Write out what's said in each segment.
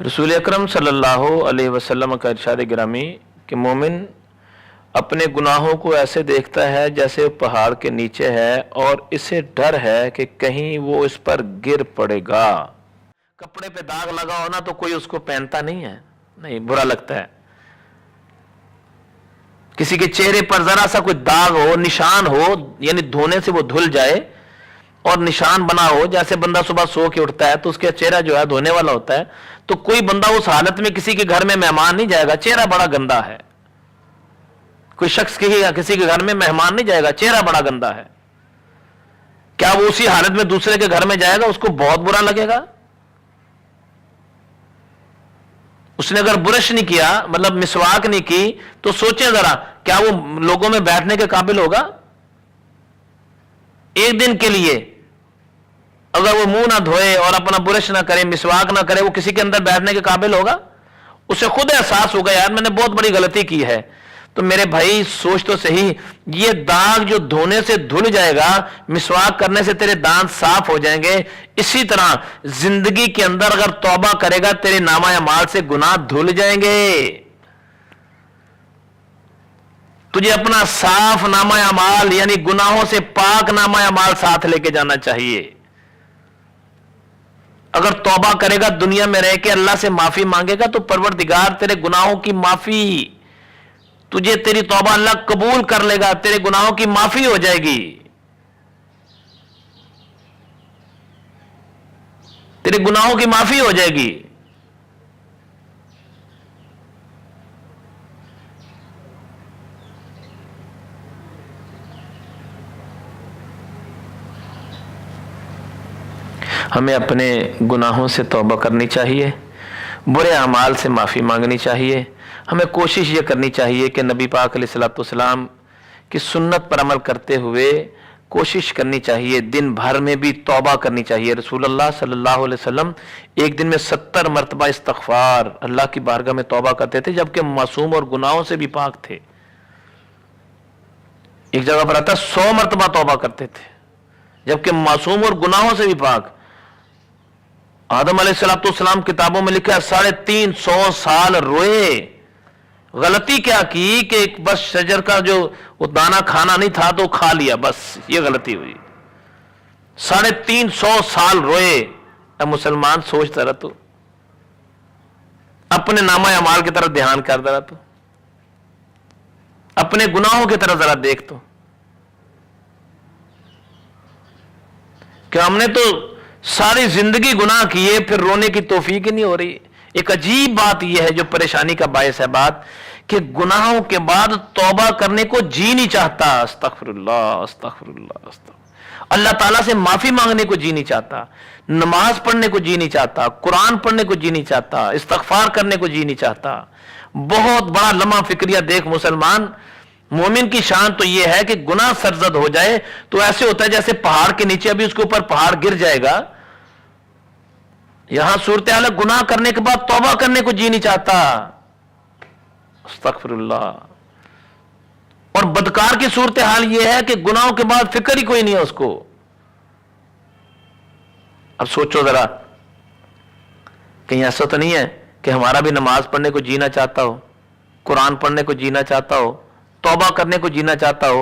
रसूल अकरम सल्लल्लाहु अलैहि वसल्लम का इरशाद गिरामी कि मोमिन अपने गुनाहों को ऐसे देखता है जैसे पहाड़ के नीचे है और इसे डर है कि कहीं वो इस पर गिर पड़ेगा। कपड़े पे दाग लगा हो ना तो कोई उसको पहनता नहीं है, नहीं, बुरा लगता है। किसी के चेहरे पर जरा सा कोई दाग हो, निशान हो, यानी धोने से वो धुल जाए और निशान बना हो, जैसे बंदा सुबह सो के उठता है तो उसका चेहरा जो है धोने वाला होता है, तो कोई बंदा उस हालत में किसी के घर में मेहमान नहीं जाएगा, चेहरा बड़ा गंदा है। कोई शख्स किसी के घर में मेहमान नहीं जाएगा, चेहरा बड़ा गंदा है। क्या वो उसी हालत में दूसरे के घर में जाएगा? उसको बहुत बुरा लगेगा। उसने अगर ब्रश नहीं किया, मतलब मिसवाक नहीं की, तो सोचे जरा, क्या वो लोगों में बैठने के काबिल होगा? एक दिन के लिए अगर वो मुंह ना धोए और अपना ब्रश ना करे, मिसवाक ना करे, वो किसी के अंदर बैठने के काबिल होगा? उसे खुद एहसास होगा, यार मैंने बहुत बड़ी गलती की है। तो मेरे भाई सोच तो सही, ये दाग जो धोने से धुल जाएगा, मिसवाक करने से तेरे दांत साफ हो जाएंगे, इसी तरह जिंदगी के अंदर अगर तौबा करेगा तेरे नामा अमाल से गुनाह धुल जाएंगे। तुझे अपना साफ नामा अमाल यानी गुनाहों से पाक नामा अमाल साथ लेके जाना चाहिए। अगर तौबा करेगा, दुनिया में रह के अल्लाह से माफी मांगेगा, तो परवरदिगार तेरे गुनाहों की माफी, तुझे तेरी तौबा अल्लाह कबूल कर लेगा, तेरे गुनाहों की माफी हो जाएगी, तेरे गुनाहों की माफी हो जाएगी। हमें अपने गुनाहों से तौबा करनी चाहिए, बुरे अमाल से माफ़ी मांगनी चाहिए। हमें कोशिश ये करनी चाहिए कि नबी पाक अलैहिस्सलाम की सुन्नत पर अमल करते हुए कोशिश करनी चाहिए, दिन भर में भी तौबा करनी चाहिए। रसूलुल्लाह सल्लल्लाहु अलैहि वसल्लम एक दिन में 70 मरतबा इस्तग़फ़ार अल्लाह की बारगाह में तौबा करते थे, जबकि मासूम और गुनाहों से भी पाक थे। एक जगह पर आता 100 मरतबा तौबा करते थे, जबकि मासूम और गुनाहों से भी पाक। आदम अलैहिस्सलाम किताबों में लिखा है 350 साल रोए। गलती क्या की कि बस शजर का जो वो दाना खाना नहीं था तो खा लिया, बस ये गलती हुई। 350 साल रोए। अब मुसलमान सोचता रहा, तो अपने नामा अमाल की तरफ ध्यान कर रहा, तो अपने गुनाहों की तरफ जरा देख, तो क्या हमने तो सारी जिंदगी गुनाह किए, फिर रोने की तौफीक ही नहीं हो रही। एक अजीब बात यह है जो परेशानी का बायस है बात, कि गुनाहों के बाद तौबा करने को जी नहीं चाहता। अस्तगफिरुल्लाह अस्तगफिरुल्लाह अस्तगफिरुल्लाह। अल्लाह ताला से माफी मांगने को जी नहीं चाहता, नमाज पढ़ने को जी नहीं चाहता, कुरान पढ़ने को जी नहीं चाहता, इस्तगफार करने को जी नहीं चाहता। बहुत बड़ा लम्हा फिक्रिया देख मुसलमान। मोमिन की शान तो यह है कि गुनाह सरजद हो जाए तो ऐसे होता है जैसे पहाड़ के नीचे अभी उसके ऊपर पहाड़ गिर जाएगा। यहां सूरत हाल गुनाह करने के बाद तौबा करने को जी नहीं चाहता। अस्तगफिरुल्लाह। और बदकार की सूरत हाल यह है कि गुनाहों के बाद फिक्र ही कोई नहीं है उसको। अब सोचो जरा, कहीं ऐसा तो नहीं है कि हमारा भी नमाज पढ़ने को जीना चाहता हो, कुरान पढ़ने को जीना चाहता हो, तौबा करने को जीना चाहता हो,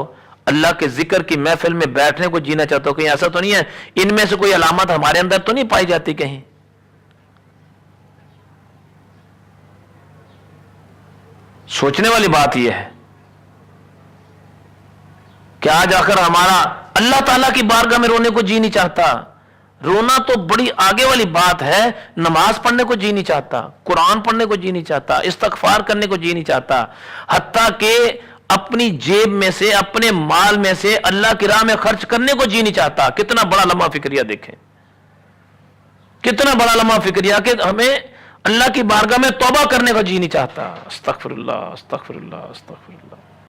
अल्लाह के जिक्र की महफिल में बैठने को जीना चाहता हो? कहीं ऐसा तो नहीं है? इनमें से कोई अलामत हमारे अंदर तो नहीं पाई जाती कहीं? सोचने वाली बात यह है कि आज आकर हमारा अल्लाह ताला की बारगाह में रोने को जी नहीं चाहता। रोना तो बड़ी आगे वाली बात है, नमाज पढ़ने को जी नहीं चाहता, कुरान पढ़ने को जी नहीं चाहता, इस्तगफार करने को जी नहीं चाहता, हत्ता के अपनी जेब में से, अपने माल में से अल्लाह की राह में खर्च करने को जी नहीं चाहता। कितना बड़ा लम्हा फिक्रिया देखें, कितना बड़ा लम्हा फिक्रिया कि हमें अल्लाह की बारगाह में तौबा करने को जी नहीं चाहता। अस्तगफिरुल्लाह अस्तगफिरुल्लाह अस्तगफिरुल्लाह।